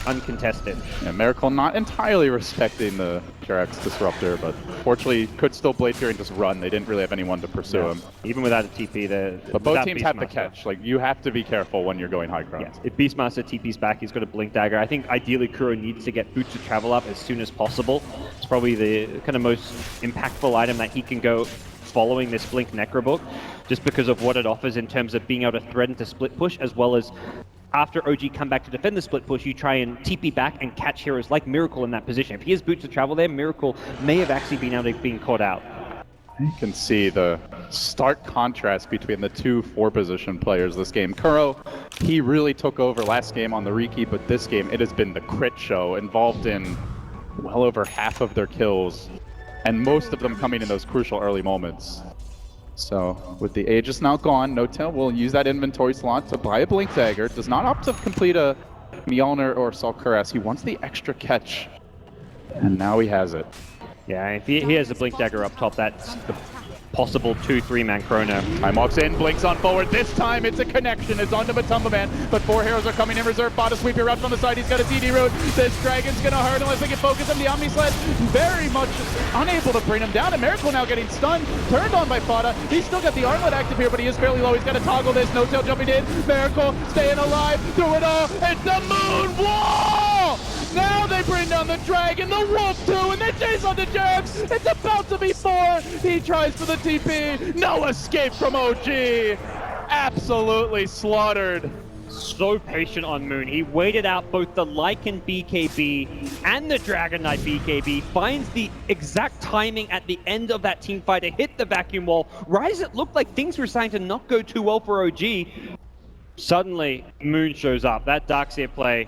uncontested. Yeah, Miracle not entirely respecting the Jerax Disruptor, but fortunately could still Blade Fury and just run. They didn't really have anyone to pursue him. Even without a TP, but both teams have the catch. Like, you have to be careful when you're going high ground. Yes. If Beastmaster TP's back, he's got a Blink Dagger. I think ideally Kuro needs to get Boots of Travel up as soon as possible. It's probably the kind of most impactful item that he can go following this Blink Necrobook, just because of what it offers in terms of being able to threaten to split push, as well as after OG come back to defend the split push, you try and TP back and catch heroes like Miracle in that position. If he has Boots of Travel there, Miracle may have actually been able to be caught out. You can see the stark contrast between the two 4-position players this game. Kuro, he really took over last game on the Reiki, but this game it has been the crit show, involved in well over half of their kills, and most of them coming in those crucial early moments. So, with the Aegis now gone, No-Tail will use that inventory slot to buy a Blink Dagger. Does not opt to complete a Mjolnir or Salkuras. He wants the extra catch. And now he has it. Yeah, if he has the Blink Dagger up top, that's the possible 2-3-man chrono. Time walks in, blinks on forward. This time it's a connection. It's onto Matumba Man, but 4 heroes are coming in reserve. Bada sweep erupts on the side. He's got a TD route. This Dragon's gonna hurt unless they can focus him. The Omni Sled very much unable to bring him down. And Miracle now getting stunned. Turned on by Fada. He's still got the armlet active here, but he is fairly low. He's got to toggle this. No-Tail jumping in. Miracle staying alive through it all. It's the Moon Wall! Now they bring down the Dragon, the Wolf too, and they chase on the Jax. It's about to be 4. He tries for the TP. No escape from OG. Absolutely slaughtered. So patient on Moon. He waited out both the Lycan BKB and the Dragon Knight BKB, finds the exact timing at the end of that team fight to hit the vacuum wall. Right as it looked like things were starting to not go too well for OG, suddenly Moon shows up. That Darkseer play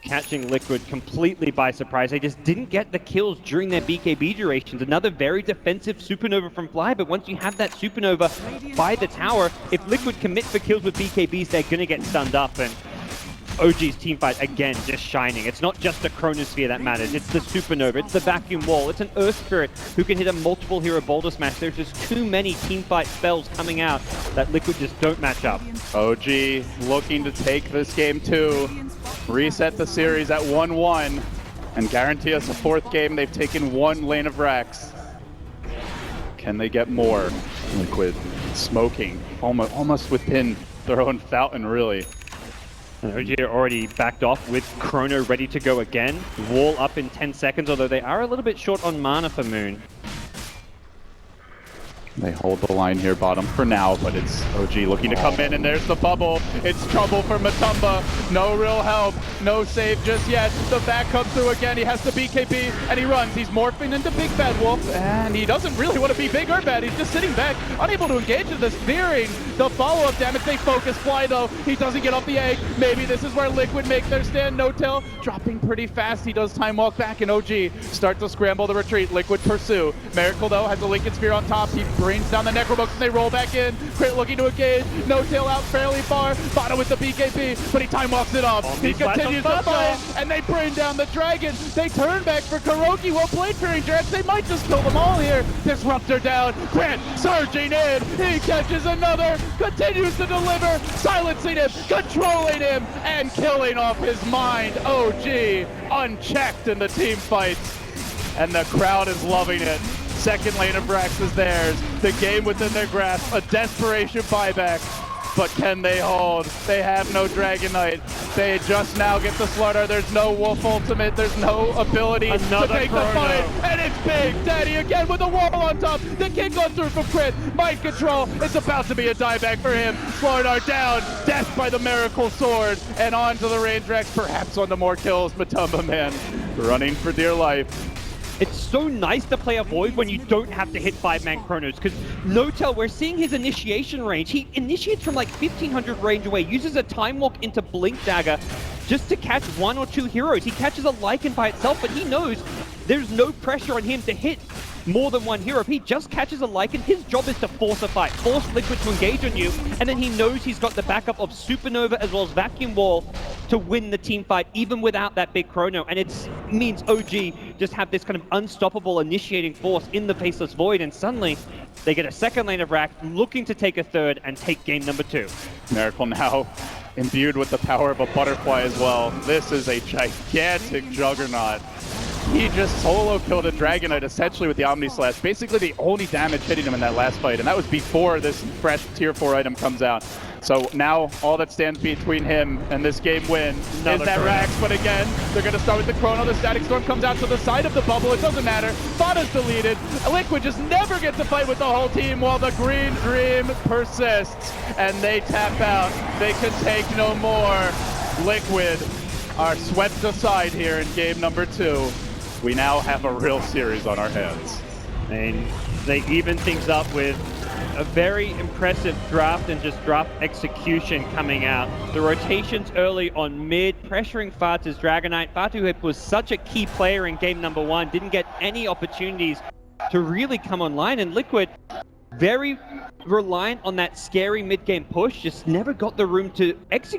catching Liquid completely by surprise. They just didn't get the kills during their BKB durations. Another very defensive Supernova from Fly, but once you have that Supernova by the tower, if Liquid commit for kills with BKBs, they're going to get stunned up, and OG's teamfight, again, just shining. It's not just the Chronosphere that matters, it's the Supernova, it's the Vacuum Wall, it's an Earth Spirit who can hit a multiple hero Boulder Smash. There's just too many teamfight spells coming out that Liquid just don't match up. OG looking to take this game too. Reset the series at 1-1 and guarantee us a 4th game. They've taken 1 lane of racks. Can they get more? Liquid smoking almost within their own fountain, really. And OG are already backed off with Chrono ready to go again. Wall up in 10 seconds, although they are a little bit short on mana for Moon. They hold the line here bottom for now, but it's OG looking to come in, and there's the bubble. It's trouble for Matumba. No real help. No save just yet. The back comes through again. He has the BKB, and he runs. He's morphing into Big Bad Wolf, and he doesn't really want to be big or bad. He's just sitting back, unable to engage in this fearing. The follow-up damage. They focus Fly, though. He doesn't get off the egg. Maybe this is where Liquid make their stand. No-Tail dropping pretty fast. He does time walk back, and OG start to scramble the retreat. Liquid pursue. Miracle, though, has a Lincoln Sphere on top. He brings down the Necrobox, and they roll back in. Crit looking to engage. No tail out fairly far. Vado with the BKB, but he time walks it off. He continues to fight, and they bring down the dragon. They turn back for Kuroki. Well played, Fearing Drax. They might just kill them all here. Disruptor down. Crit surging in. He catches another. Continues to deliver. Silencing him. Controlling him. And killing off his mind. OG unchecked in the team fights. And the crowd is loving it. Second lane of Brax is theirs. The game within their grasp. A desperation buyback. But can they hold? They have no Dragon Knight. They just now get the Slaughter. There's no Wolf Ultimate. There's no ability to take the fight. And it's Big Daddy again with a wall on top. The kick goes through from Crit. Mind control. It's about to be a dieback for him. Slaughter down. Death by the Miracle Sword. And on to the range Rex. Perhaps on to more kills. Matumba Man running for dear life. It's so nice to play a Void when you don't have to hit 5-man chronos, because Notel, we're seeing his initiation range. He initiates from like 1500 range away, uses a Time Walk into Blink Dagger just to catch 1 or 2 heroes. He catches a Lycan by itself, but he knows there's no pressure on him to hit more than one hero. If he just catches a Lycan, his job is to force a fight, force Liquid to engage on you, and then he knows he's got the backup of Supernova as well as Vacuum Wall to win the team fight, even without that big chrono. And it means OG just have this kind of unstoppable initiating force in the Faceless Void, and suddenly they get a second lane of Rack, looking to take a third and take game number 2. Miracle now imbued with the power of a butterfly as well. This is a gigantic juggernaut. He just solo killed a Dragon Knight essentially with the Omni Slash. Basically the only damage hitting him in that last fight, and that was before this fresh tier 4 item comes out. So now all that stands between him and this game win is that Rax, but again, they're going to start with the Chrono. The Static Storm comes out to the side of the bubble. It doesn't matter. Fada's deleted. Liquid just never gets to fight with the whole team while the Green Dream persists, and they tap out. They can take no more. Liquid are swept aside here in game number 2. We now have a real series on our hands. And they even things up with a very impressive draft and just draft execution coming out. The rotations early on mid, pressuring Fatu's Dragon Knight. Fatu was such a key player in game number 1, didn't get any opportunities to really come online, and Liquid very reliant on that scary mid-game push, just never got the room to execute.